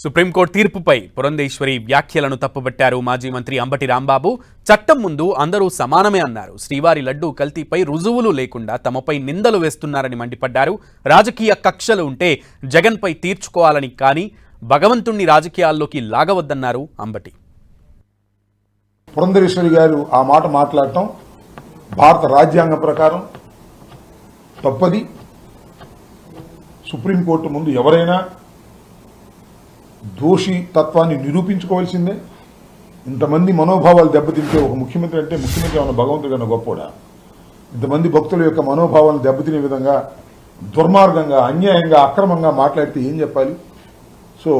Supreme court తీర్పుపై Purandeswari వ్యాఖ్యలను తప్పుబట్టారు మాజీ మంత్రి అంబటి రాంబాబు. చట్టం ముందు అందరూ సమానమే అన్నారు. శ్రీవారి లడ్డూ కల్తీపై రుజువులు లేకుండా తమపై నిందలు వేస్తున్నారని మండిపడ్డారు. రాజకీయ కక్షలు ఉంటే జగన్పై తీర్చుకోవాలని, కానీ భగవంతుణ్ణి రాజకీయాల్లోకి లాగవద్దన్నారు అంబటి. పురంధేశ్వరి గారు ఆ మాట మాట్లాడటం భారత రాజ్యాంగం ప్రకారం తప్పది. సుప్రీంకోర్టు ముందు ఎవరైనా దోషి తత్వాన్ని నిరూపించుకోవాల్సిందే. ఇంతమంది మనోభావాలు దెబ్బతింటే ఒక ముఖ్యమంత్రి అంటే ముఖ్యమంత్రి ఏమన్నా భగవంతుడు కన్నా గొప్పడా? ఇంతమంది భక్తుల యొక్క మనోభావాలను దెబ్బతినే విధంగా దుర్మార్గంగా, అన్యాయంగా, అక్రమంగా మాట్లాడితే ఏం చెప్పాలి? సో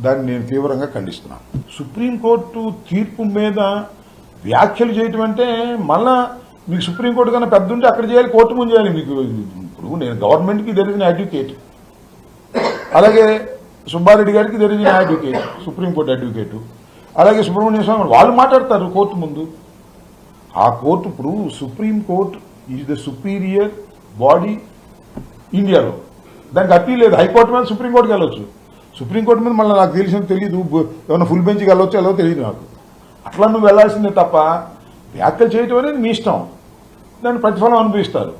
దాన్ని నేను తీవ్రంగా ఖండిస్తున్నాను. సుప్రీంకోర్టు తీర్పు మీద వ్యాఖ్యలు చేయటం అంటే మళ్ళా మీకు సుప్రీంకోర్టు కన్నా పెద్ద ఉంటే అక్కడ చేయాలి, కోర్టు ముందు చేయాలి. మీకు ఇప్పుడు నేను గవర్నమెంట్కి దెర్ ఇస్ ఎన్ అడ్వకేట్, అలాగే సుబ్బారెడ్డి గారికి there is an advocate, supreme court advocate, అలాగే సుబ్రహ్మణ్య స్వామి వాళ్ళు మాట్లాడతారు కోర్టు ముందు. ఆ కోర్టు ఇప్పుడు supreme court is the superior body ఇండియాలో. దానికి అప్పీల్ లేదు. హైకోర్టు మీద సుప్రీంకోర్టుకి వెళ్ళొచ్చు. సుప్రీంకోర్టు మీద మళ్ళీ నాకు తెలియదు, ఏమైనా ఫుల్ బెంచ్కి వెళ్ళొచ్చు వెళ్ళవో తెలియదు నాకు. అట్లా నువ్వు వెళ్లాల్సిందే తప్ప వ్యాఖ్యలు చేయటం అనేది మీ ఇష్టం, దాన్ని ప్రతిఫలం అనుభవిస్తారు.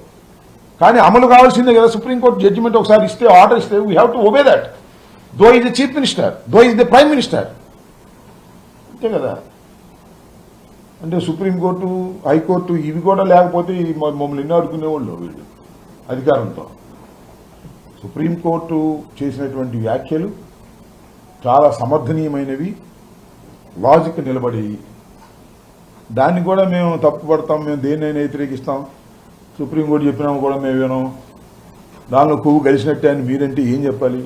కానీ అమలు కావాల్సిందే కదా. సుప్రీంకోర్టు జడ్జిమెంట్ ఒకసారి ఇస్తే, ఆర్డర్ ఇస్తే, we have to obey that, though is the chief minister, though is the prime minister, అంతే కదా. అంటే సుప్రీంకోర్టు, హైకోర్టు ఇవి కూడా లేకపోతే మమ్మల్ని ఎన్నో అడుగునేవాళ్ళు వీళ్ళు అధికారంతో. సుప్రీంకోర్టు చేసినటువంటి వ్యాఖ్యలు చాలా సమర్థనీయమైనవి, లాజిక్ నిలబడి, దాన్ని కూడా మేము తప్పుపడతాం, మేము దేన్నైనా వ్యతిరేకిస్తాం. సుప్రీంకోర్టు చెప్పినా కూడా మేము వినం, దానిలో కొవ్వు కలిసినట్టే అని మీరంటే ఏం చెప్పాలి?